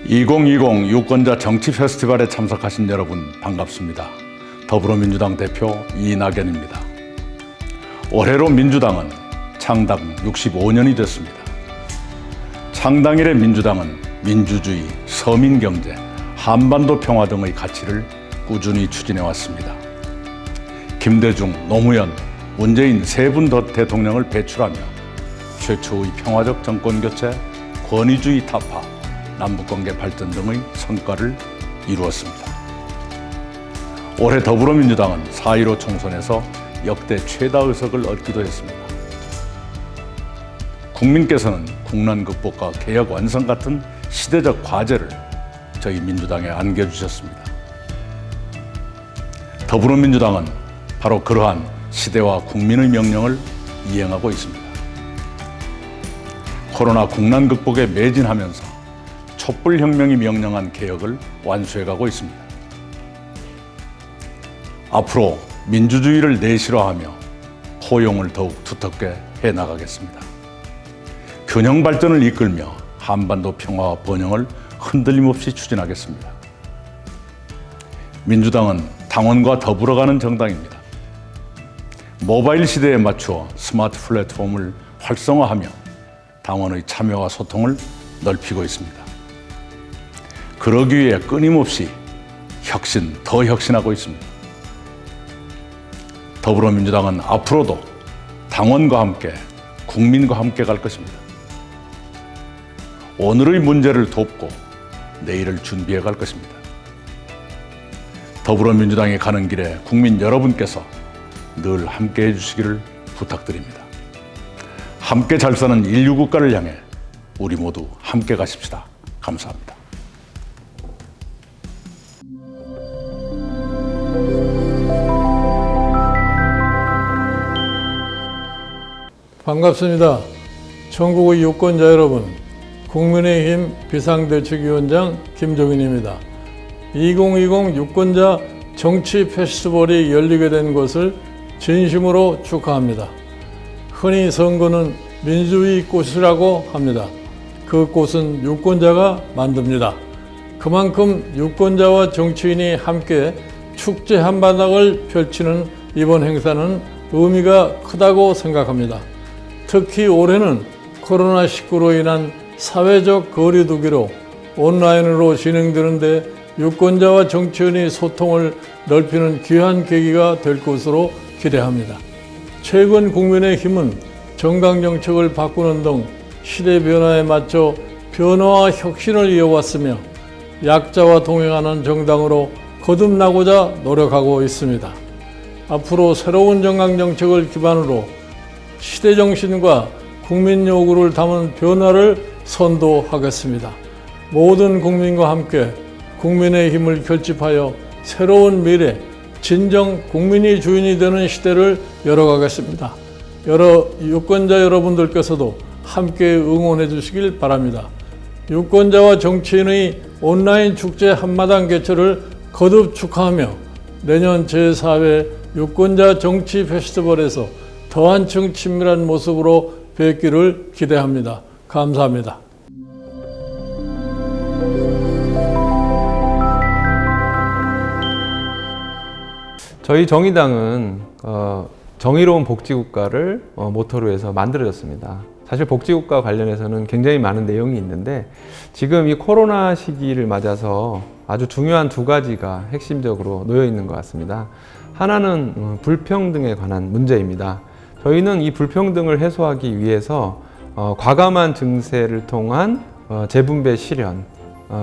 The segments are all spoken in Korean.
2020 유권자 정치 페스티벌에 참석하신 여러분 반갑습니다. 더불어민주당 대표 이낙연입니다. 올해로 민주당은 창당 65년이 됐습니다. 창당 이래 민주당은 민주주의, 서민경제, 한반도 평화 등의 가치를 꾸준히 추진해 왔습니다. 김대중, 노무현, 문재인 세 분 대통령을 배출하며 최초의 평화적 정권교체, 권위주의 타파, 남북관계 발전 등의 성과를 이루었습니다. 올해 더불어민주당은 4.15 총선에서 역대 최다 의석을 얻기도 했습니다. 국민께서는 국난 극복과 개혁 완성 같은 시대적 과제를 저희 민주당에 안겨주셨습니다. 더불어민주당은 바로 그러한 시대와 국민의 명령을 이행하고 있습니다. 코로나 국난 극복에 매진하면서 촛불혁명이 명령한 개혁을 완수해가고 있습니다. 앞으로 민주주의를 내실화하며 포용을 더욱 두텁게 해나가겠습니다. 균형 발전을 이끌며 한반도 평화와 번영을 흔들림없이 추진하겠습니다. 민주당은 당원과 더불어가는 정당입니다. 모바일 시대에 맞추어 스마트 플랫폼을 활성화하며 당원의 참여와 소통을 넓히고 있습니다. 그러기 위해 끊임없이 더 혁신하고 있습니다. 더불어민주당은 앞으로도 당원과 함께, 국민과 함께 갈 것입니다. 오늘의 문제를 돕고 내일을 준비해 갈 것입니다. 더불어민주당이 가는 길에 국민 여러분께서 늘 함께 해주시기를 부탁드립니다. 함께 잘 사는 인류 국가를 향해 우리 모두 함께 가십시다. 감사합니다. 반갑습니다. 전국의 유권자 여러분, 국민의힘 비상대책위원장 김종인입니다. 2020 유권자 정치 페스티벌이 열리게 된 것을 진심으로 축하합니다. 흔히 선거는 민주주의 꽃이라고 합니다. 그 꽃은 유권자가 만듭니다. 그만큼 유권자와 정치인이 함께 축제 한바닥을 펼치는 이번 행사는 의미가 크다고 생각합니다. 특히 올해는 코로나19로 인한 사회적 거리두기로 온라인으로 진행되는데 유권자와 정치인의 소통을 넓히는 귀한 계기가 될 것으로 기대합니다. 최근 국민의힘은 정당 정책을 바꾸는 등 시대 변화에 맞춰 변화와 혁신을 이어왔으며 약자와 동행하는 정당으로 거듭나고자 노력하고 있습니다. 앞으로 새로운 정강 정책을 기반으로 시대 정신과 국민 요구를 담은 변화를 선도하겠습니다. 모든 국민과 함께 국민의 힘을 결집하여 새로운 미래, 진정 국민이 주인이 되는 시대를 열어가겠습니다. 유권자 여러분들께서도 함께 응원해 주시길 바랍니다. 유권자와 정치인의 온라인 축제 한마당 개최를 거듭 축하하며 내년 제4회 유권자 정치 페스티벌에서 더 한층 친밀한 모습으로 뵙기를 기대합니다. 감사합니다. 저희 정의당은 정의로운 복지국가를 모토로 해서 만들어졌습니다. 사실 복지국가 관련해서는 굉장히 많은 내용이 있는데 지금 이 코로나 시기를 맞아서 아주 중요한 두 가지가 핵심적으로 놓여 있는 것 같습니다. 하나는 불평등에 관한 문제입니다. 저희는 이 불평등을 해소하기 위해서 과감한 증세를 통한 재분배 실현,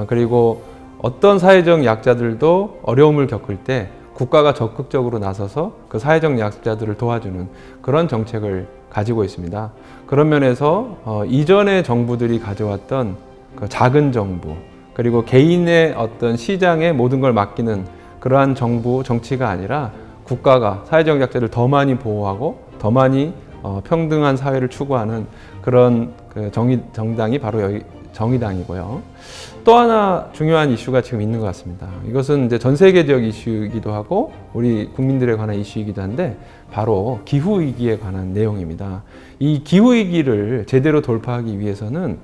그리고 어떤 사회적 약자들도 어려움을 겪을 때 국가가 적극적으로 나서서 그 사회적 약자들을 도와주는 그런 정책을 가지고 있습니다. 그런 면에서 이전의 정부들이 가져왔던 그 작은 정부, 그리고 개인의 어떤 시장에 모든 걸 맡기는 그러한 정부 정치가 아니라 국가가 사회적 약자를 더 많이 보호하고 더 많이 평등한 사회를 추구하는 그런 정당이 바로 여기 정의당이고요. 또 하나 중요한 이슈가 지금 있는 것 같습니다. 이것은 이제 전 세계적 이슈이기도 하고 우리 국민들에 관한 이슈이기도 한데 바로 기후위기에 관한 내용입니다. 이 기후위기를 제대로 돌파하기 위해서는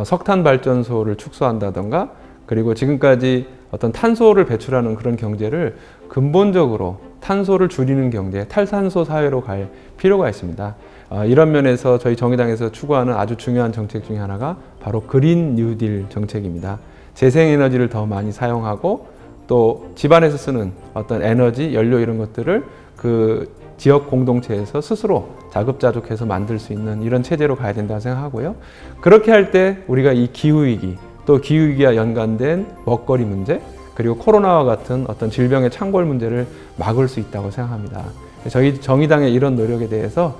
석탄 발전소를 축소한다던가 그리고 지금까지 어떤 탄소를 배출하는 그런 경제를 근본적으로 탄소를 줄이는 경제, 탈탄소 사회로 갈 필요가 있습니다. 이런 면에서 저희 정의당에서 추구하는 아주 중요한 정책 중에 하나가 바로 그린 뉴딜 정책입니다. 재생에너지를 더 많이 사용하고 또 집안에서 쓰는 어떤 에너지, 연료 이런 것들을 그 지역 공동체에서 스스로 자급자족해서 만들 수 있는 이런 체제로 가야 된다고 생각하고요. 그렇게 할 때 우리가 이 기후위기, 또 기후위기와 연관된 먹거리 문제, 그리고 코로나와 같은 어떤 질병의 창궐 문제를 막을 수 있다고 생각합니다. 저희 정의당의 이런 노력에 대해서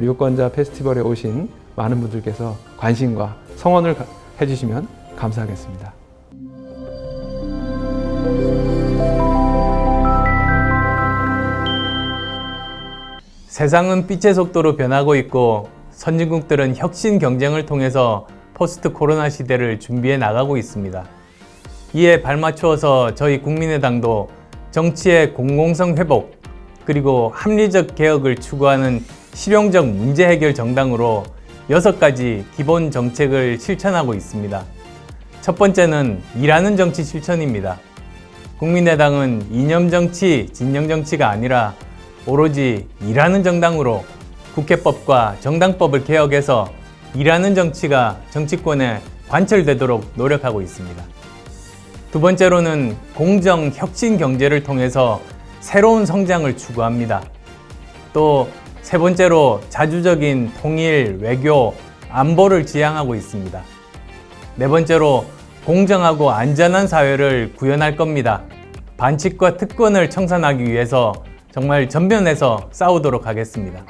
유권자 페스티벌에 오신 많은 분들께서 관심과 성원을 해주시면 감사하겠습니다. 세상은 빛의 속도로 변하고 있고 선진국들은 혁신 경쟁을 통해서 포스트 코로나 시대를 준비해 나가고 있습니다. 이에 발맞추어서 저희 국민의당도 정치의 공공성 회복 그리고 합리적 개혁을 추구하는 실용적 문제 해결 정당으로 6가지 기본 정책을 실천하고 있습니다. 첫 번째는 일하는 정치 실천입니다. 국민의당은 이념 정치, 진영 정치가 아니라 오로지 일하는 정당으로 국회법과 정당법을 개혁해서 일하는 정치가 정치권에 관철되도록 노력하고 있습니다. 두 번째로는 공정 혁신 경제를 통해서 새로운 성장을 추구합니다. 또 세 번째로 자주적인 통일, 외교, 안보를 지향하고 있습니다. 네 번째로 공정하고 안전한 사회를 구현할 겁니다. 반칙과 특권을 청산하기 위해서 정말 전면에서 싸우도록 하겠습니다.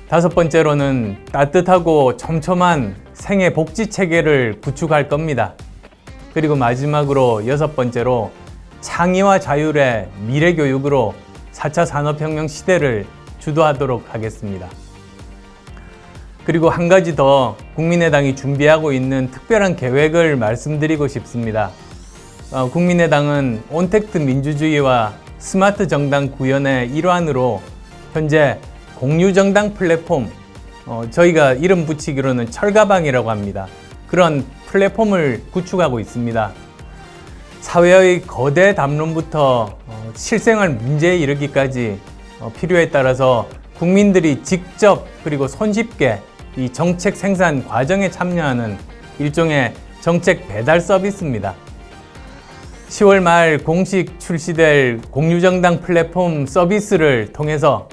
다섯 번째로는 따뜻하고 촘촘한 생애 복지 체계를 구축할 겁니다. 그리고 마지막으로 6번째로 창의와 자율의 미래 교육으로 4차 산업혁명 시대를 주도하도록 하겠습니다. 그리고 한 가지 더 국민의당이 준비하고 있는 특별한 계획을 말씀드리고 싶습니다. 국민의당은 온택트 민주주의와 스마트 정당 구현의 일환으로 현재 공유정당 플랫폼, 저희가 이름 붙이기로는 철가방이라고 합니다. 그런 플랫폼을 구축하고 있습니다. 사회의 거대 담론부터 실생활 문제에 이르기까지 필요에 따라서 국민들이 직접 그리고 손쉽게 이 정책 생산 과정에 참여하는 일종의 정책 배달 서비스입니다. 10월 말 공식 출시될 공유정당 플랫폼 서비스를 통해서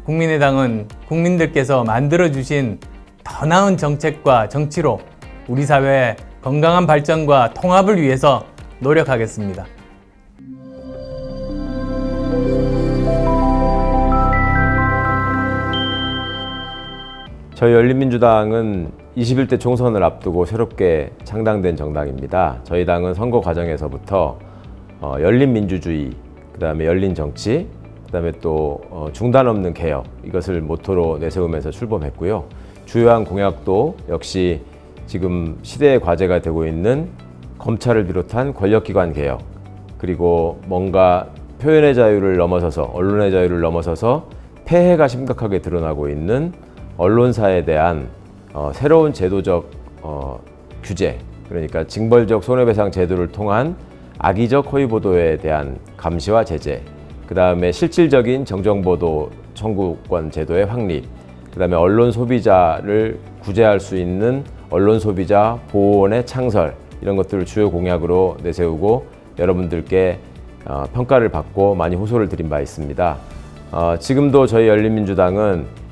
국민의당은 국민들께서 만들어주신 더 나은 정책과 정치로 우리 사회의 건강한 발전과 통합을 위해서 노력하겠습니다. 저희 열린민주당은 21대 총선을 앞두고 새롭게 창당된 정당입니다. 저희 당은 선거 과정에서부터 열린민주주의, 그다음에 열린정치, 그다음에 또 중단 없는 개혁, 이것을 모토로 내세우면서 출범했고요. 주요한 공약도 역시 지금 시대의 과제가 되고 있는 검찰을 비롯한 권력기관 개혁, 그리고 뭔가 표현의 자유를 넘어서서, 언론의 자유를 넘어서서 폐해가 심각하게 드러나고 있는 언론사에 대한 새로운 제도적 규제, 그러니까 징벌적 손해배상 제도를 통한 악의적 허위보도에 대한 감시와 제재, 그 다음에 실질적인 정정보도 청구권 제도의 확립, 그 다음에 언론 소비자를 구제할 수 있는 언론 소비자 보호원의 창설, 이런 것들을 주요 공약으로 내세우고 여러분들께 평가를 받고 많이 호소를 드린 바 있습니다. 지금도 저희 열린민주당은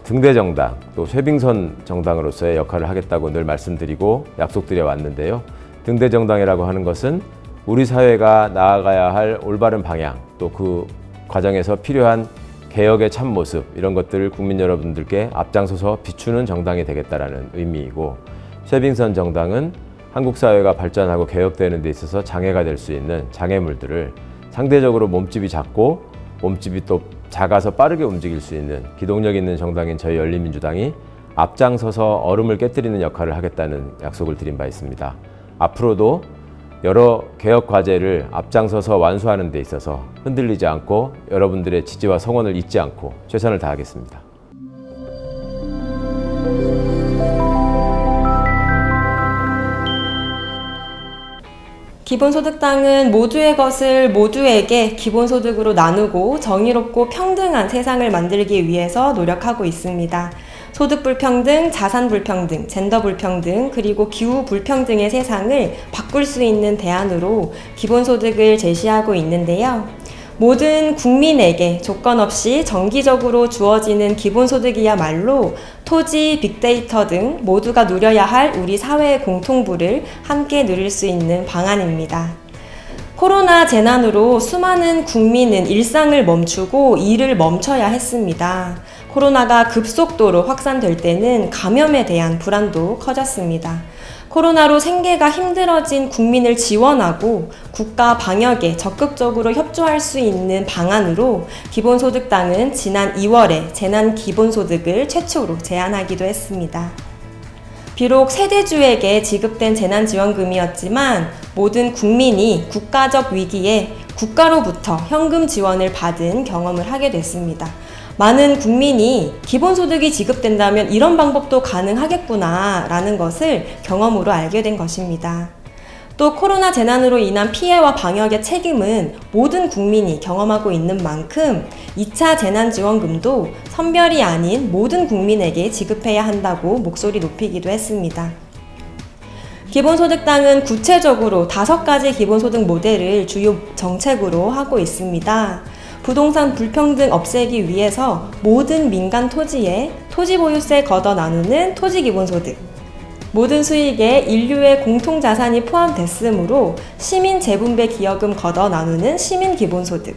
등대 정당, 또 쇄빙선 정당으로서의 역할을 하겠다고 늘 말씀드리고 약속드려 왔는데요. 등대 정당이라고 하는 것은 우리 사회가 나아가야 할 올바른 방향, 또 그 과정에서 필요한 개혁의 참모습, 이런 것들을 국민 여러분들께 앞장서서 비추는 정당이 되겠다라는 의미이고, 쇄빙선 정당은 한국 사회가 발전하고 개혁되는 데 있어서 장애가 될 수 있는 장애물들을 상대적으로 몸집이 작고 몸집이 또 작아서 빠르게 움직일 수 있는 기동력 있는 정당인 저희 열린민주당이 앞장서서 얼음을 깨뜨리는 역할을 하겠다는 약속을 드린 바 있습니다. 앞으로도 여러 개혁 과제를 앞장서서 완수하는 데 있어서 흔들리지 않고 여러분들의 지지와 성원을 잊지 않고 최선을 다하겠습니다. 기본소득당은 모두의 것을 모두에게 기본소득으로 나누고 정의롭고 평등한 세상을 만들기 위해서 노력하고 있습니다. 소득 불평등, 자산 불평등, 젠더 불평등, 그리고 기후 불평등의 세상을 바꿀 수 있는 대안으로 기본소득을 제시하고 있는데요. 모든 국민에게 조건 없이 정기적으로 주어지는 기본소득이야말로 토지, 빅데이터 등 모두가 누려야 할 우리 사회의 공통부를 함께 누릴 수 있는 방안입니다. 코로나 재난으로 수많은 국민은 일상을 멈추고 일을 멈춰야 했습니다. 코로나가 급속도로 확산될 때는 감염에 대한 불안도 커졌습니다. 코로나로 생계가 힘들어진 국민을 지원하고 국가 방역에 적극적으로 협조할 수 있는 방안으로 기본소득당은 지난 2월에 재난기본소득을 최초로 제안하기도 했습니다. 비록 세대주에게 지급된 재난지원금이었지만 모든 국민이 국가적 위기에 국가로부터 현금 지원을 받은 경험을 하게 됐습니다. 많은 국민이 기본소득이 지급된다면 이런 방법도 가능하겠구나 라는 것을 경험으로 알게 된 것입니다. 또 코로나 재난으로 인한 피해와 방역의 책임은 모든 국민이 경험하고 있는 만큼 2차 재난지원금도 선별이 아닌 모든 국민에게 지급해야 한다고 목소리 높이기도 했습니다. 기본소득당은 구체적으로 5가지 기본소득 모델을 주요 정책으로 하고 있습니다. 부동산 불평등 없애기 위해서 모든 민간 토지에 토지보유세 걷어 나누는 토지기본소득, 모든 수익에 인류의 공통자산이 포함됐으므로 시민재분배 기여금 걷어 나누는 시민기본소득,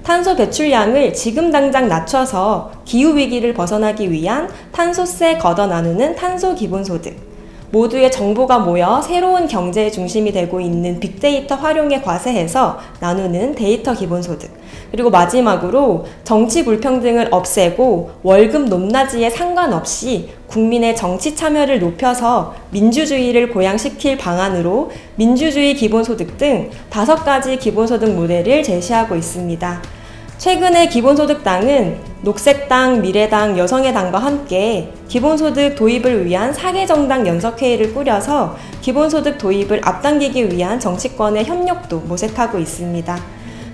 탄소 배출량을 지금 당장 낮춰서 기후위기를 벗어나기 위한 탄소세 걷어 나누는 탄소기본소득, 모두의 정보가 모여 새로운 경제의 중심이 되고 있는 빅데이터 활용에 과세해서 나누는 데이터 기본소득, 그리고 마지막으로 정치 불평등을 없애고 월급 높낮이에 상관없이 국민의 정치 참여를 높여서 민주주의를 고양시킬 방안으로 민주주의 기본소득 등 5가지 기본소득 모델을 제시하고 있습니다. 최근에 기본소득당은 녹색당, 미래당, 여성의 당과 함께 기본소득 도입을 위한 4개 정당 연석회의를 꾸려서 기본소득 도입을 앞당기기 위한 정치권의 협력도 모색하고 있습니다.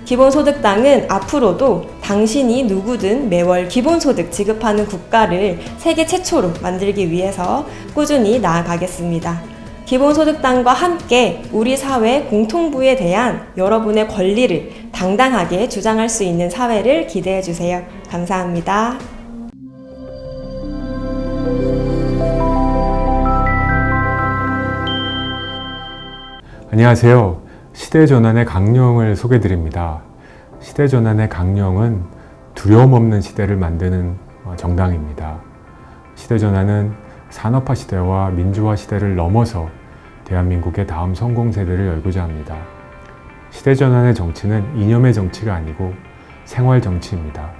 기본소득당은 앞으로도 당신이 누구든 매월 기본소득 지급하는 국가를 세계 최초로 만들기 위해서 꾸준히 나아가겠습니다. 기본소득당과 함께 우리 사회 공통부에 대한 여러분의 권리를 당당하게 주장할 수 있는 사회를 기대해 주세요. 감사합니다. 안녕하세요. 시대전환의 강령을 소개드립니다. 시대전환의 강령은 두려움 없는 시대를 만드는 정당입니다. 시대전환은 산업화 시대와 민주화 시대를 넘어서 대한민국의 다음 성공세대를 열고자 합니다. 시대전환의 정치는 이념의 정치가 아니고 생활정치입니다.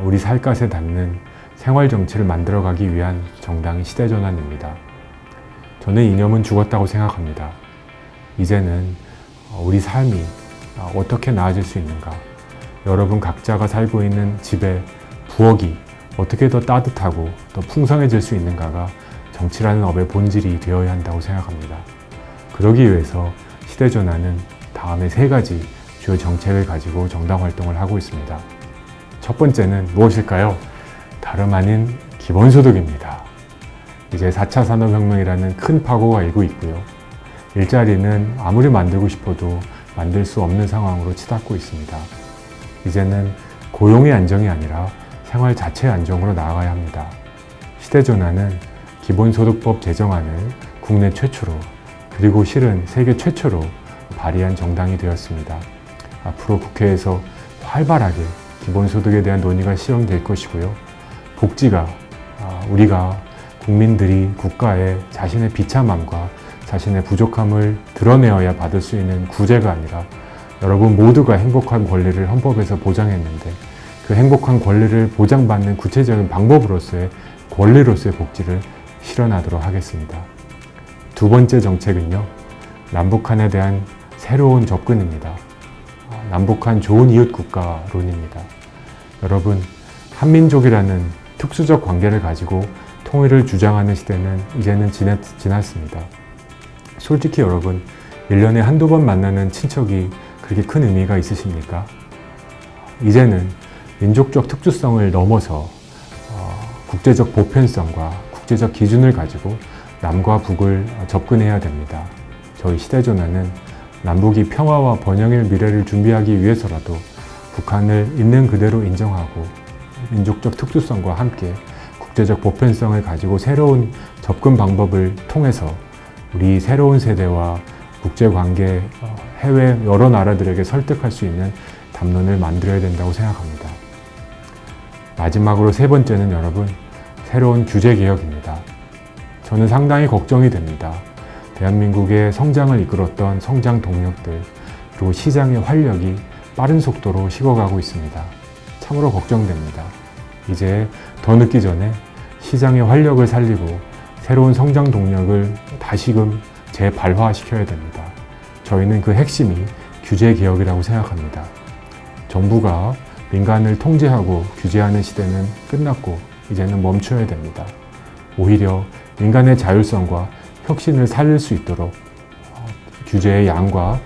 우리 살갗에 닿는 생활정치를 만들어가기 위한 정당이 시대전환입니다. 저는 이념은 죽었다고 생각합니다. 이제는 우리 삶이 어떻게 나아질 수 있는가, 여러분 각자가 살고 있는 집의 부엌이 어떻게 더 따뜻하고 더 풍성해질 수 있는가가 정치라는 업의 본질이 되어야 한다고 생각합니다. 그러기 위해서 시대전환은 다음에 3가지 주요 정책을 가지고 정당 활동을 하고 있습니다. 첫 번째는 무엇일까요? 다름 아닌 기본소득입니다. 이제 4차 산업혁명이라는 큰 파고가 일고 있고요. 일자리는 아무리 만들고 싶어도 만들 수 없는 상황으로 치닫고 있습니다. 이제는 고용의 안정이 아니라 생활 자체의 안정으로 나아가야 합니다. 시대전환은 기본소득법 제정안을 국내 최초로, 그리고 실은 세계 최초로 발의한 정당이 되었습니다. 앞으로 국회에서 활발하게 기본소득에 대한 논의가 시행될 것이고요. 복지가 우리가 국민들이 국가에 자신의 비참함과 자신의 부족함을 드러내어야 받을 수 있는 구제가 아니라 여러분 모두가 행복한 권리를 헌법에서 보장했는데 그 행복한 권리를 보장받는 구체적인 방법으로서의 권리로서의 복지를 실현하도록 하겠습니다. 2번째 정책은요, 남북한에 대한 새로운 접근입니다. 남북한 좋은 이웃 국가론입니다. 여러분, 한민족이라는 특수적 관계를 가지고 통일을 주장하는 시대는 이제는 지났습니다. 솔직히 여러분, 1년에 한두 번 만나는 친척이 그렇게 큰 의미가 있으십니까? 이제는 민족적 특수성을 넘어서 국제적 보편성과 국제적 기준을 가지고 남과 북을 접근해야 됩니다. 저희 시대조나는 남북이 평화와 번영의 미래를 준비하기 위해서라도 북한을 있는 그대로 인정하고 민족적 특수성과 함께 국제적 보편성을 가지고 새로운 접근 방법을 통해서 우리 새로운 세대와 국제관계, 해외 여러 나라들에게 설득할 수 있는 담론을 만들어야 된다고 생각합니다. 마지막으로 세 번째는 여러분, 새로운 규제개혁입니다. 저는 상당히 걱정이 됩니다. 대한민국의 성장을 이끌었던 성장 동력들, 그리고 시장의 활력이 빠른 속도로 식어가고 있습니다. 참으로 걱정됩니다. 이제 더 늦기 전에 시장의 활력을 살리고 새로운 성장 동력을 다시금 재발화시켜야 됩니다. 저희는 그 핵심이 규제개혁이라고 생각합니다. 정부가 민간을 통제하고 규제하는 시대는 끝났고 이제는 멈춰야 됩니다. 오히려 민간의 자율성과 혁신을 살릴 수 있도록 규제의 양과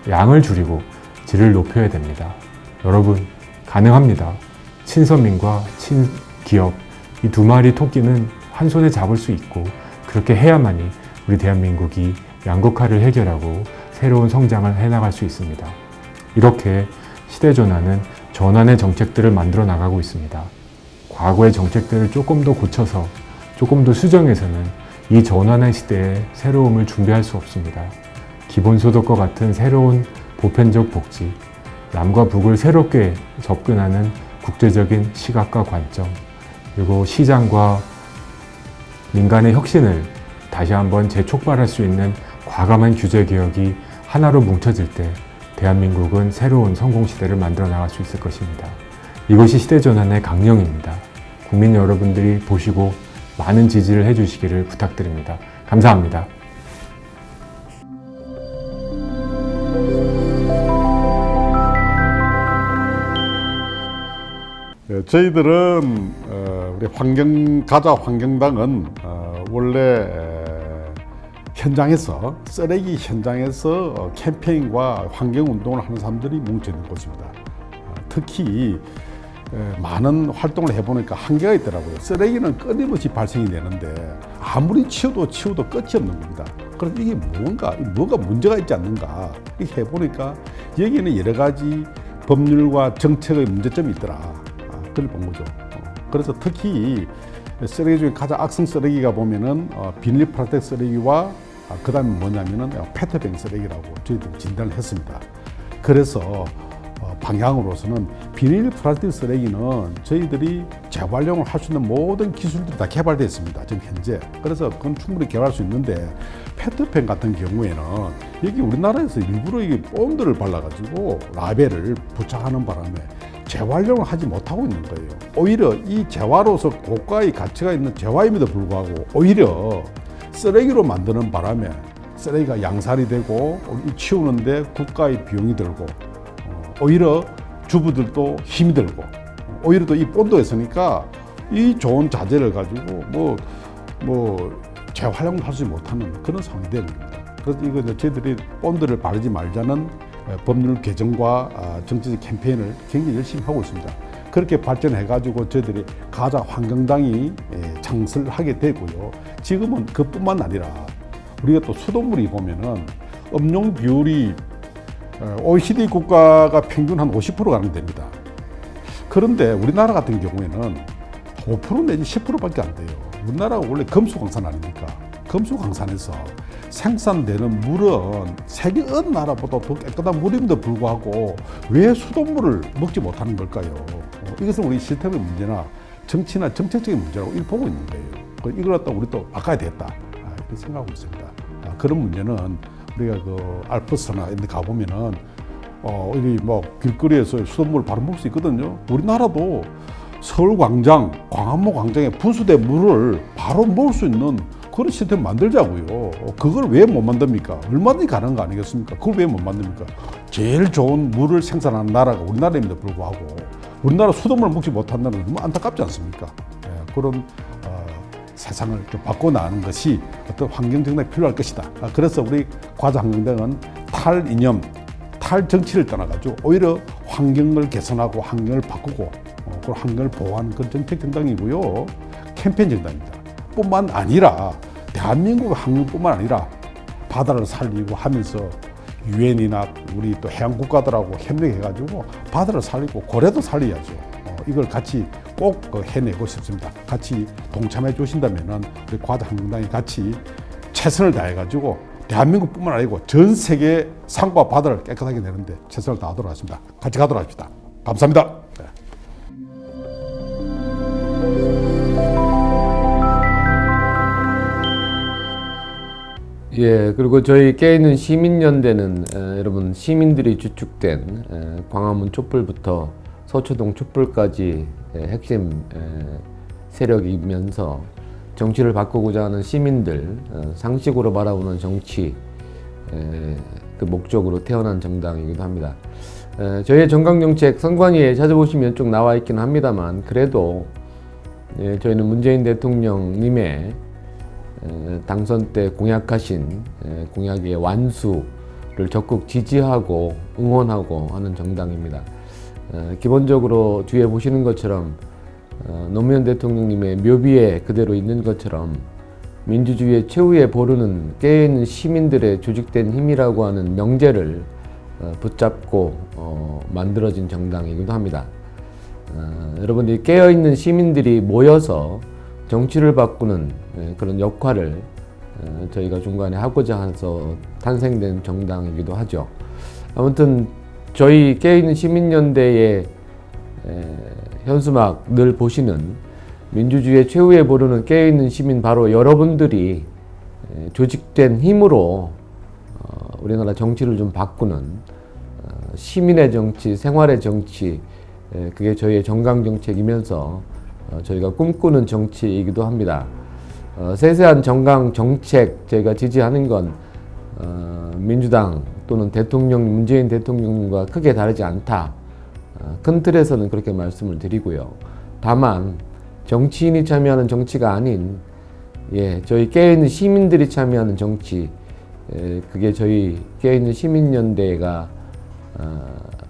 양을 줄이고 질을 높여야 됩니다. 여러분, 가능합니다. 친서민과 친기업, 이 두 마리 토끼는 한 손에 잡을 수 있고 그렇게 해야만이 우리 대한민국이 양극화를 해결하고 새로운 성장을 해나갈 수 있습니다. 이렇게 시대전환은 전환의 정책들을 만들어 나가고 있습니다. 과거의 정책들을 조금 더 고쳐서 조금 더 수정해서는 이 전환의 시대에 새로움을 준비할 수 없습니다. 기본소득과 같은 새로운 보편적 복지, 남과 북을 새롭게 접근하는 국제적인 시각과 관점, 그리고 시장과 민간의 혁신을 다시 한번 재촉발할 수 있는 과감한 규제개혁이 하나로 뭉쳐질 때 대한민국은 새로운 성공시대를 만들어 나갈 수 있을 것입니다. 이것이 시대전환의 강령입니다. 국민 여러분들이 보시고 많은 지지를 해주시기를 부탁드립니다. 감사합니다. 저희들은 우리 가자 환경당은 원래 현장에서 쓰레기 현장에서 캠페인과 환경운동을 하는 사람들이 뭉쳐있는 곳입니다. 특히 많은 활동을 해보니까 한계가 있더라고요. 쓰레기는 끊임없이 발생이 되는데 아무리 치워도 끝이 없는 겁니다. 그럼 이게 뭔가 문제가 있지 않는가 이렇게 해보니까 여기에는 여러 가지 법률과 정책의 문제점이 있더라. 그걸 본 거죠. 그래서 특히 쓰레기 중에 가장 악성 쓰레기가 보면은 비닐 플라스틱 쓰레기와 그 다음에 뭐냐면은 페트병 쓰레기라고 저희들이 진단을 했습니다. 그래서 방향으로서는 비닐 플라스틱 쓰레기는 저희들이 재활용을 할 수 있는 모든 기술들이 다 개발되어 있습니다. 지금 현재. 그래서 그건 충분히 개발할 수 있는데 페트병 같은 경우에는 여기 우리나라에서 일부러 이게 본드를 발라가지고 라벨을 부착하는 바람에 재활용을 하지 못하고 있는 거예요. 오히려 이 재화로서 고가의 가치가 있는 재화임에도 불구하고 오히려 쓰레기로 만드는 바람에 쓰레기가 양산이 되고 치우는데 국가의 비용이 들고 오히려 주부들도 힘이 들고 오히려 또 이 본드가 있으니까 이 좋은 자재를 가지고 재활용을 하지 못하는 그런 상황이 되는 겁니다. 그래서 이거 저희들이 본드를 바르지 말자는 법률 개정과 정치적 캠페인을 굉장히 열심히 하고 있습니다. 그렇게 발전해가지고 저희들이 가자 환경당이 창설을 하게 되고요. 지금은 그뿐만 아니라 우리가 또 수돗물이 보면은 음용 비율이 OECD 국가가 평균 한 50% 가량 됩니다. 그런데 우리나라 같은 경우에는 5% 내지 10%밖에 안 돼요. 우리나라가 원래 금수강산 아닙니까? 금수강산에서 생산되는 물은 세계 어느 나라보다 더 깨끗한 물임에도 불구하고 왜 수돗물을 먹지 못하는 걸까요? 이것은 우리 시스템의 문제나 정치나 정책적인 문제라고 이렇게 보고 있는 거예요. 이걸 갖다 우리 또 바꿔야 되겠다 이렇게 생각하고 있습니다. 그런 문제는 우리가 그 알프스나 이런 데 가보면은 이 길거리에서 수돗물을 바로 먹을 수 있거든요. 우리나라도 서울광장, 광화문 광장에 분수된 물을 바로 먹을 수 있는 그런 시스템 만들자고요. 그걸 왜 못 만듭니까? 얼마든지 가능한 거 아니겠습니까? 그걸 왜 못 만듭니까? 제일 좋은 물을 생산하는 나라가 우리나라임에도 불구하고 우리나라 수돗물을 먹지 못한다는 건 너무 안타깝지 않습니까? 그런 세상을 좀 바꿔나가는 것이 어떤 환경 정당이 필요할 것이다. 그래서 우리 과자환경당은 탈이념, 탈정치를 떠나가지고 오히려 환경을 개선하고 환경을 바꾸고 그 환경을 보호하는 그런 정책 정당이고요. 캠페인 정당입니다. 뿐만 아니라 대한민국 환경뿐만 아니라 바다를 살리고 하면서 유엔이나 우리 또 해양 국가들하고 협력해가지고 바다를 살리고 고래도 살려야죠. 이걸 같이 꼭 해내고 싶습니다. 같이 동참해 주신다면은 우리 과자환경당이 같이 최선을 다해가지고 대한민국뿐만 아니고 전 세계 산과 바다를 깨끗하게 내는데 최선을 다하도록 하겠습니다. 같이 가도록 합시다. 감사합니다. 네. 예, 그리고 저희 깨있는 시민연대는 여러분 시민들이 주축된 광화문 촛불부터 서초동 촛불까지 핵심 세력이면서 정치를 바꾸고자 하는 시민들 상식으로 바라보는 정치 그 목적으로 태어난 정당이기도 합니다. 저희의 정강정책 선관위에 찾아보시면 쭉 나와 있긴 합니다만 그래도 저희는 문재인 대통령님의 당선 때 공약하신 공약의 완수를 적극 지지하고 응원하고 하는 정당입니다. 기본적으로 뒤에 보시는 것처럼 노무현 대통령님의 묘비에 그대로 있는 것처럼 민주주의의 최후에 보루는 깨어있는 시민들의 조직된 힘이라고 하는 명제를 붙잡고 만들어진 정당이기도 합니다. 여러분들이 깨어있는 시민들이 모여서 정치를 바꾸는 그런 역할을 저희가 중간에 하고자 해서 탄생된 정당이기도 하죠. 아무튼 저희 깨어있는 시민연대의 현수막 늘 보시는 민주주의의 최후에 보루는 깨어있는 시민 바로 여러분들이 조직된 힘으로 우리나라 정치를 좀 바꾸는 시민의 정치, 생활의 정치 그게 저희의 정강정책이면서 저희가 꿈꾸는 정치이기도 합니다. 세세한 정강 정책 저희가 지지하는 건 민주당 또는 문재인 대통령님과 크게 다르지 않다. 큰 틀에서는 그렇게 말씀을 드리고요. 다만 정치인이 참여하는 정치가 아닌 저희 깨어있는 시민들이 참여하는 정치 그게 저희 깨어있는 시민연대가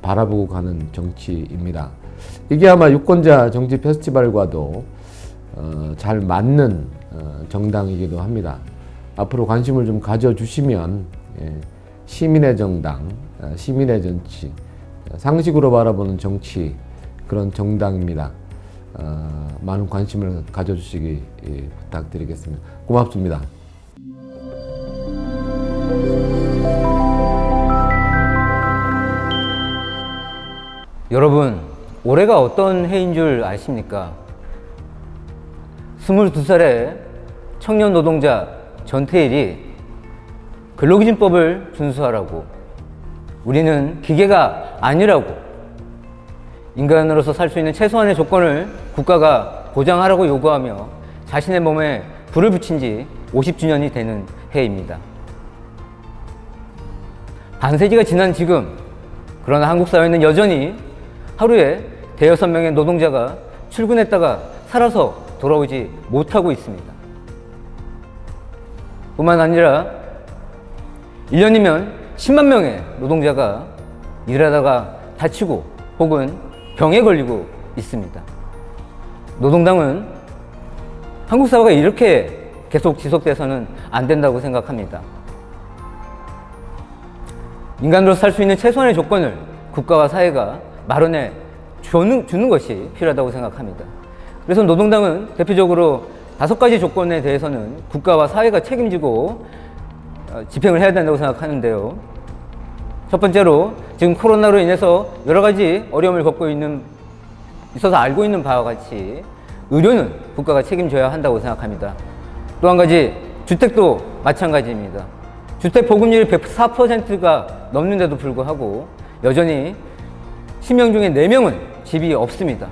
바라보고 가는 정치입니다. 이게 아마 유권자 정치 페스티벌과도 잘 맞는 정당이기도 합니다. 앞으로 관심을 좀 가져주시면 시민의 정당, 시민의 정치, 상식으로 바라보는 정치 그런 정당입니다. 많은 관심을 가져주시기 부탁드리겠습니다. 고맙습니다. 여러분, 올해가 어떤 해인 줄 아십니까? 22살의 청년 노동자 전태일이 근로기준법을 준수하라고, 우리는 기계가 아니라고, 인간으로서 살 수 있는 최소한의 조건을 국가가 보장하라고 요구하며 자신의 몸에 불을 붙인 지 50주년이 되는 해입니다. 반세기가 지난 지금, 그러나 한국 사회는 여전히 하루에 대여섯 명의 노동자가 출근했다가 살아서 돌아오지 못하고 있습니다. 뿐만 아니라 1년이면 10만 명의 노동자가 일하다가 다치고 혹은 병에 걸리고 있습니다. 노동당은 한국 사회가 이렇게 계속 지속돼서는 안 된다고 생각합니다. 인간으로서 살 수 있는 최소한의 조건을 국가와 사회가 마련해 주는 것이 필요하다고 생각합니다. 그래서 노동당은 대표적으로 5가지 조건에 대해서는 국가와 사회가 책임지고 집행을 해야 된다고 생각하는데요. 첫 번째로 지금 코로나로 인해서 여러 가지 어려움을 겪고 있어서 알고 있는 바와 같이 의료는 국가가 책임져야 한다고 생각합니다. 또 한 가지 주택도 마찬가지입니다. 주택 보급률이 104%가 넘는데도 불구하고 여전히 10명 중에 4명은 집이 없습니다.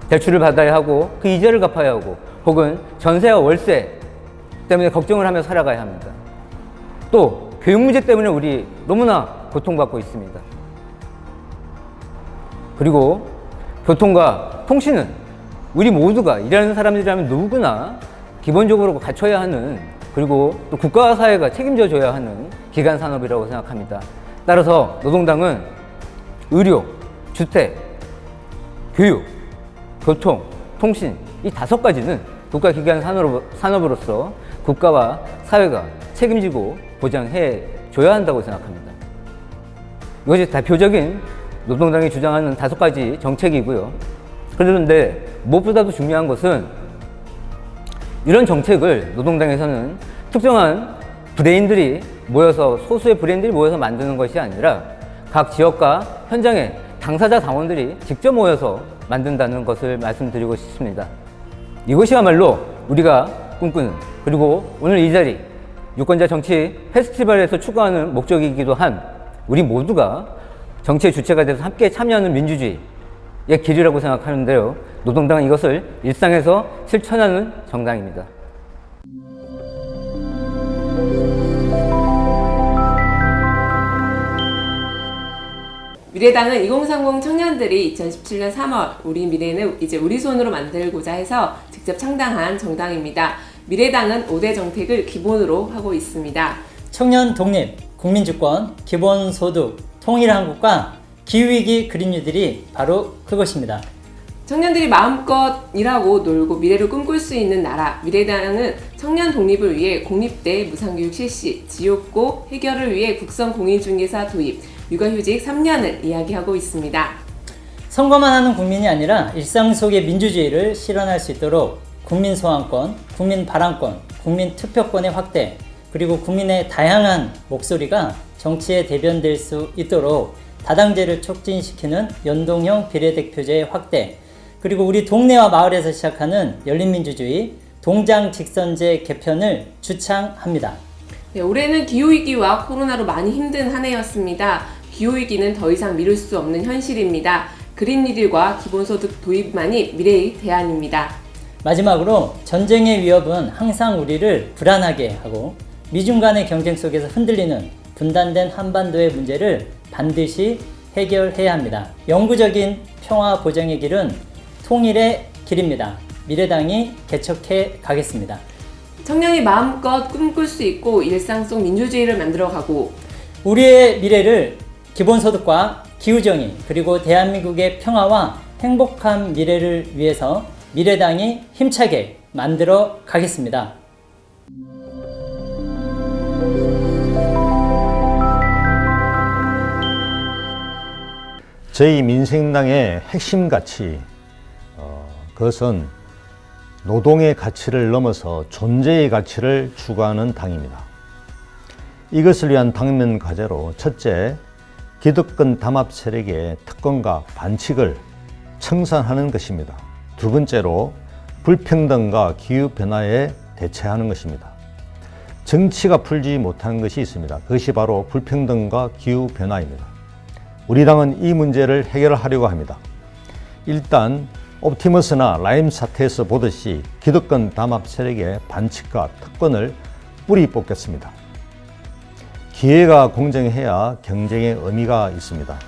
대출을 받아야 하고 그 이자를 갚아야 하고 혹은 전세와 월세 때문에 걱정을 하며 살아가야 합니다. 또 교육 문제 때문에 우리 너무나 고통받고 있습니다. 그리고 교통과 통신은 우리 모두가 일하는 사람들이라면 누구나 기본적으로 갖춰야 하는, 그리고 또 국가와 사회가 책임져 줘야 하는 기간 산업이라고 생각합니다. 따라서 노동당은 의료, 주택, 교육, 교통, 통신 이 5가지는 국가기관 산업으로서 국가와 사회가 책임지고 보장해 줘야 한다고 생각합니다. 이것이 대표적인 노동당이 주장하는 5가지 정책이고요. 그런데 무엇보다도 중요한 것은 이런 정책을 노동당에서는 특정한 브레인들이 모여서, 소수의 브레인들이 모여서 만드는 것이 아니라 각 지역과 현장의 당사자 당원들이 직접 모여서 만든다는 것을 말씀드리고 싶습니다. 이것이야말로 우리가 꿈꾸는, 그리고 오늘 이 자리 유권자 정치 페스티벌에서 추구하는 목적이기도 한 우리 모두가 정치의 주체가 돼서 함께 참여하는 민주주의의 길이라고 생각하는데요. 노동당은 이것을 일상에서 실천하는 정당입니다. 미래당은 2030 청년들이 2017년 3월 우리 미래는 이제 우리 손으로 만들고자 해서 직접 창당한 정당입니다. 미래당은 5대 정책을 기본으로 하고 있습니다. 청년 독립, 국민주권, 기본소득, 통일한국과 기후위기 그린뉴딜이 바로 그것입니다. 청년들이 마음껏 일하고 놀고 미래를 꿈꿀 수 있는 나라, 미래당은 청년 독립을 위해 공립대 무상교육 실시, 지옥고 해결을 위해 국선 공인중개사 도입, 육아휴직 3년을 이야기하고 있습니다. 선거만 하는 국민이 아니라 일상 속의 민주주의를 실현할 수 있도록 국민 소환권, 국민 발언권, 국민 투표권의 확대, 그리고 국민의 다양한 목소리가 정치에 대변될 수 있도록 다당제를 촉진시키는 연동형 비례대표제의 확대, 그리고 우리 동네와 마을에서 시작하는 열린민주주의 동장 직선제 개편을 주창합니다. 네, 올해는 기후위기와 코로나로 많이 힘든 한 해였습니다. 기후위기는 더 이상 미룰 수 없는 현실입니다. 그린뉴딜과 기본소득 도입만이 미래의 대안입니다. 마지막으로 전쟁의 위협은 항상 우리를 불안하게 하고 미중 간의 경쟁 속에서 흔들리는 분단된 한반도의 문제를 반드시 해결해야 합니다. 영구적인 평화 보장의 길은 통일의 길입니다. 미래당이 개척해 가겠습니다. 청년이 마음껏 꿈꿀 수 있고 일상 속 민주주의를 만들어가고 우리의 미래를 기본소득과 기후정의, 그리고 대한민국의 평화와 행복한 미래를 위해서 미래당이 힘차게 만들어 가겠습니다. 저희 민생당의 핵심 가치, 그것은 노동의 가치를 넘어서 존재의 가치를 추구하는 당입니다. 이것을 위한 당면 과제로 첫째, 기득권 담합 세력의 특권과 반칙을 청산하는 것입니다. 두 번째로 불평등과 기후변화에 대처하는 것입니다. 정치가 풀지 못하는 것이 있습니다. 그것이 바로 불평등과 기후변화입니다. 우리 당은 이 문제를 해결하려고 합니다. 일단 옵티머스나 라임 사태에서 보듯이 기득권 담합 세력의 반칙과 특권을 뿌리 뽑겠습니다. 기회가 공정해야 경쟁의 의미가 있습니다.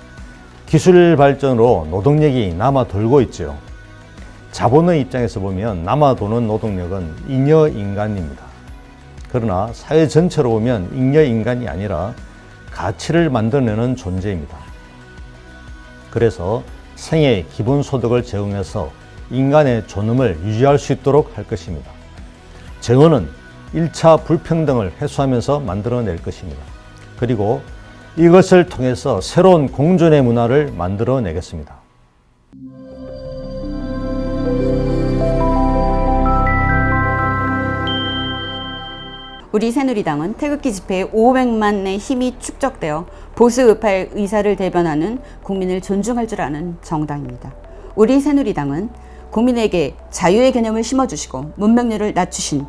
기술 발전으로 노동력이 남아 돌고 있죠. 자본의 입장에서 보면 남아 도는 노동력은 잉여 인간입니다. 그러나 사회 전체로 보면 잉여 인간이 아니라 가치를 만들어내는 존재입니다. 그래서 생애 기본소득을 제공해서 인간의 존엄을 유지할 수 있도록 할 것입니다. 정의는 1차 불평등을 해소하면서 만들어낼 것입니다. 그리고 이것을 통해서 새로운 공존의 문화를 만들어내겠습니다. 우리 새누리당은 태극기 집회에 500만의 힘이 축적되어 보수 우파의 의사를 대변하는 국민을 존중할 줄 아는 정당입니다. 우리 새누리당은 국민에게 자유의 개념을 심어주시고 문명률을 낮추신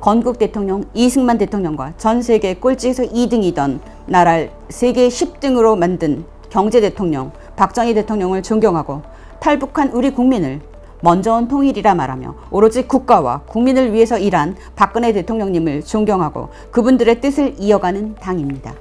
건국 대통령 이승만 대통령과 전 세계 꼴찌에서 2등이던 나라를 세계 10등으로 만든 경제 대통령 박정희 대통령을 존경하고 탈북한 우리 국민을 먼저 온 통일이라 말하며 오로지 국가와 국민을 위해서 일한 박근혜 대통령님을 존경하고 그분들의 뜻을 이어가는 당입니다.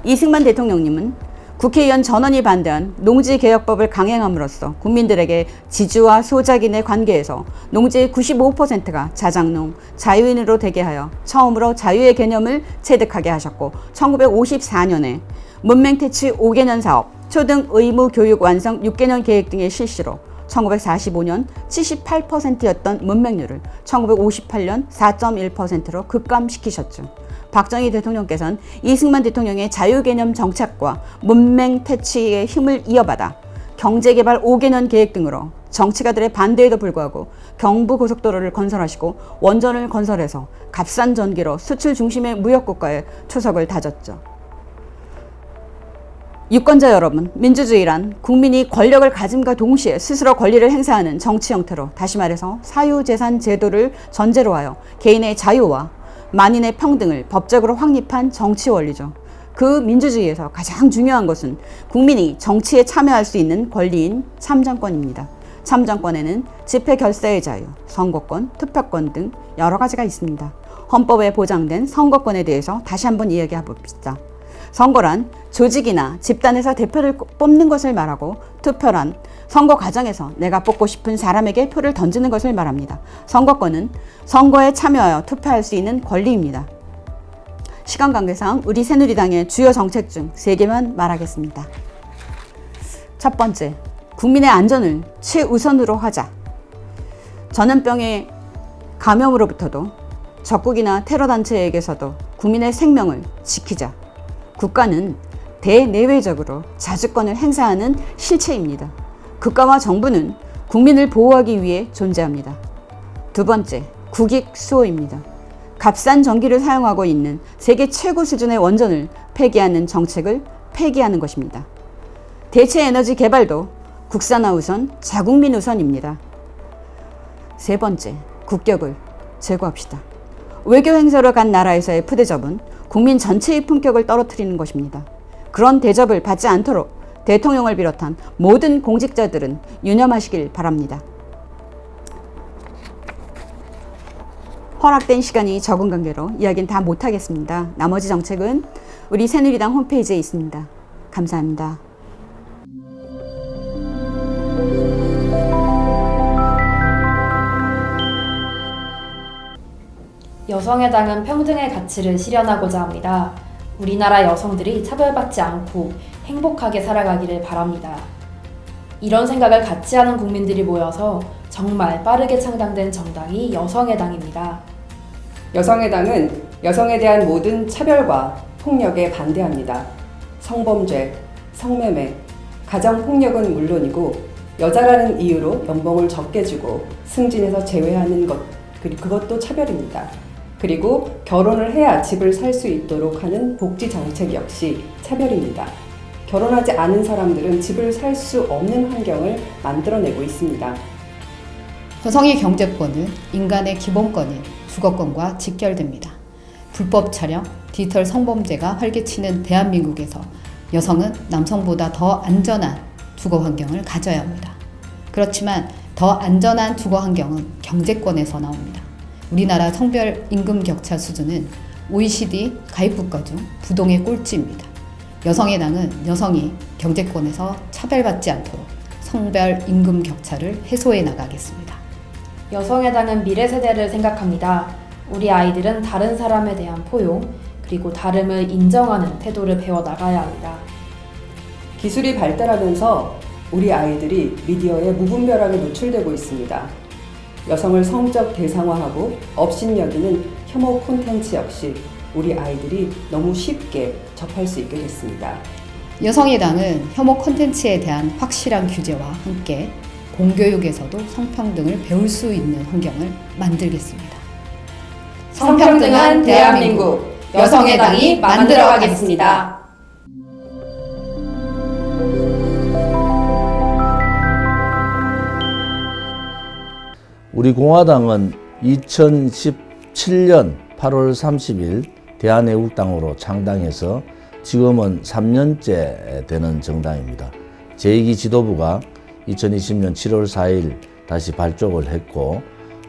이승만 대통령님은 국회의원 전원이 반대한 농지개혁법을 강행함으로써 국민들에게 지주와 소작인의 관계에서 농지의 95%가 자작농, 자유인으로 되게 하여 처음으로 자유의 개념을 체득하게 하셨고 1954년에 문맹퇴치 5개년 사업, 초등 의무 교육 완성 6개년 계획 등의 실시로 1945년 78%였던 문맹률을 1958년 4.1%로 급감시키셨죠. 박정희 대통령께서는 이승만 대통령의 자유개념 정착과 문맹 퇴치의 힘을 이어받아 경제개발 5개년 계획 등으로 정치가들의 반대에도 불구하고 경부고속도로를 건설하시고 원전을 건설해서 값싼 전기로 수출 중심의 무역국가의 초석을 다졌죠. 유권자 여러분, 민주주의란 국민이 권력을 가짐과 동시에 스스로 권리를 행사하는 정치 형태로, 다시 말해서 사유재산 제도를 전제로 하여 개인의 자유와 만인의 평등을 법적으로 확립한 정치 원리죠. 그 민주주의에서 가장 중요한 것은 국민이 정치에 참여할 수 있는 권리인 참정권입니다. 참정권에는 집회 결사의 자유, 선거권, 투표권 등 여러 가지가 있습니다. 헌법에 보장된 선거권에 대해서 다시 한번 이야기해 봅시다. 선거란 조직이나 집단에서 대표를 뽑는 것을 말하고, 투표란 선거 과정에서 내가 뽑고 싶은 사람에게 표를 던지는 것을 말합니다. 선거권은 선거에 참여하여 투표할 수 있는 권리입니다. 시간 관계상 우리 새누리당의 주요 정책 중 3개만 말하겠습니다. 첫 번째, 국민의 안전을 최우선으로 하자. 전염병의 감염으로부터도 적국이나 테러단체에게서도 국민의 생명을 지키자. 국가는 대내외적으로 자주권을 행사하는 실체입니다. 국가와 정부는 국민을 보호하기 위해 존재합니다. 두 번째, 국익 수호입니다. 값싼 전기를 사용하고 있는 세계 최고 수준의 원전을 폐기하는 정책을 폐기하는 것입니다. 대체 에너지 개발도 국산화 우선, 자국민 우선입니다. 세 번째, 국격을 제고합시다. 외교 행사로 간 나라에서의 푸대접은 국민 전체의 품격을 떨어뜨리는 것입니다. 그런 대접을 받지 않도록 대통령을 비롯한 모든 공직자들은 유념하시길 바랍니다. 허락된 시간이 적은 관계로 이야기는 다 못하겠습니다. 나머지 정책은 우리 새누리당 홈페이지에 있습니다. 감사합니다. 여성의 당은 평등의 가치를 실현하고자 합니다. 우리나라 여성들이 차별받지 않고 행복하게 살아가기를 바랍니다. 이런 생각을 같이 하는 국민들이 모여서 정말 빠르게 창당된 정당이 여성의 당입니다. 여성의 당은 여성에 대한 모든 차별과 폭력에 반대합니다. 성범죄, 성매매, 가정폭력은 물론이고 여자라는 이유로 연봉을 적게 주고 승진해서 제외하는 것, 그것도 차별입니다. 그리고 결혼을 해야 집을 살 수 있도록 하는 복지 정책 역시 차별입니다. 결혼하지 않은 사람들은 집을 살 수 없는 환경을 만들어내고 있습니다. 여성의 경제권은 인간의 기본권인 주거권과 직결됩니다. 불법 촬영, 디지털 성범죄가 활개치는 대한민국에서 여성은 남성보다 더 안전한 주거 환경을 가져야 합니다. 그렇지만 더 안전한 주거 환경은 경제권에서 나옵니다. 우리나라 성별 임금 격차 수준은 OECD 가입국가 중 부동의 꼴찌입니다. 여성의 당은 여성이 경제권에서 차별받지 않도록 성별 임금 격차를 해소해 나가겠습니다. 여성의 당은 미래 세대를 생각합니다. 우리 아이들은 다른 사람에 대한 포용, 그리고 다름을 인정하는 태도를 배워나가야 합니다. 기술이 발달하면서 우리 아이들이 미디어에 무분별하게 노출되고 있습니다. 여성을 성적 대상화하고 업신여기는 혐오 콘텐츠 역시 우리 아이들이 너무 쉽게 접할 수 있게 됐습니다. 여성의 당은 혐오 콘텐츠에 대한 확실한 규제와 함께 공교육에서도 성평등을 배울 수 있는 환경을 만들겠습니다. 성평등한 대한민국, 여성의 당이 만들어가겠습니다. 우리 공화당은 2017년 8월 30일 대한애국당으로 창당해서 지금은 3년째 되는 정당입니다. 제2기 지도부가 2020년 7월 4일 다시 발족을 했고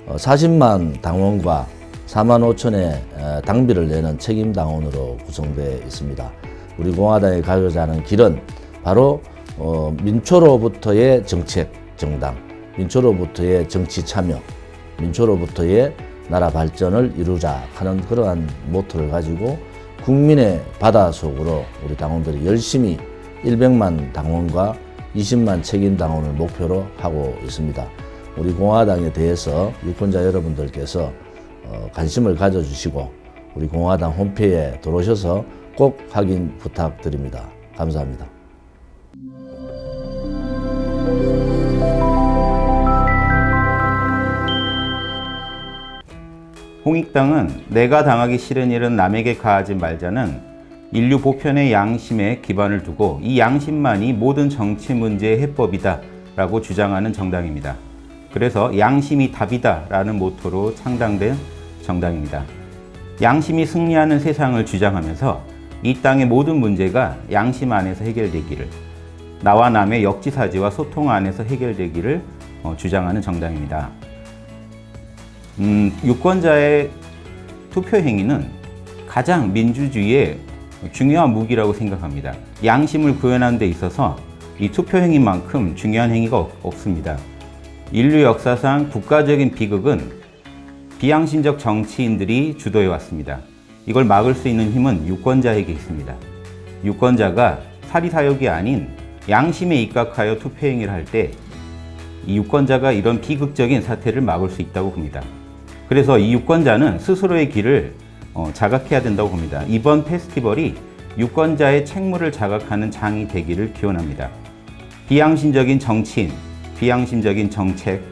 40만 당원과 4만 5천의 당비를 내는 책임당원으로 구성되어 있습니다. 우리 공화당이 가고자 하는 길은 바로 민초로부터의 정책 정당, 민초로부터의 정치 참여, 민초로부터의 나라 발전을 이루자 하는 그러한 모토를 가지고 국민의 바다 속으로 우리 당원들이 열심히 100만 당원과 20만 책임 당원을 목표로 하고 있습니다. 우리 공화당에 대해서 유권자 여러분들께서 관심을 가져주시고 우리 공화당 홈페이지에 들어오셔서 꼭 확인 부탁드립니다. 감사합니다. 홍익당은 내가 당하기 싫은 일은 남에게 가하지 말자는 인류 보편의 양심에 기반을 두고 이 양심만이 모든 정치 문제의 해법이다 라고 주장하는 정당입니다. 그래서 양심이 답이다 라는 모토로 창당된 정당입니다. 양심이 승리하는 세상을 주장하면서 이 땅의 모든 문제가 양심 안에서 해결되기를, 나와 남의 역지사지와 소통 안에서 해결되기를 주장하는 정당입니다. 유권자의 투표 행위는 가장 민주주의의 중요한 무기라고 생각합니다. 양심을 구현하는 데 있어서 이 투표 행위만큼 중요한 행위가 없습니다. 인류 역사상 국가적인 비극은 비양심적 정치인들이 주도해 왔습니다. 이걸 막을 수 있는 힘은 유권자에게 있습니다. 유권자가 사리사욕이 아닌 양심에 입각하여 투표 행위를 할 때 이 유권자가 이런 비극적인 사태를 막을 수 있다고 봅니다. 그래서 이 유권자는 스스로의 길을 자각해야 된다고 봅니다. 이번 페스티벌이 유권자의 책무를 자각하는 장이 되기를 기원합니다. 비양심적인 정치인, 비양심적인 정책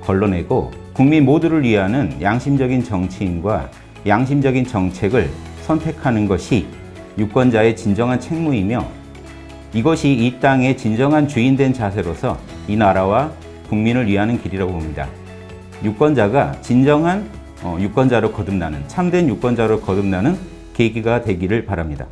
걸러내고 국민 모두를 위하는 양심적인 정치인과 양심적인 정책을 선택하는 것이 유권자의 진정한 책무이며 이것이 이 땅의 진정한 주인된 자세로서 이 나라와 국민을 위하는 길이라고 봅니다. 유권자가 진정한 유권자로 거듭나는, 참된 유권자로 거듭나는 계기가 되기를 바랍니다.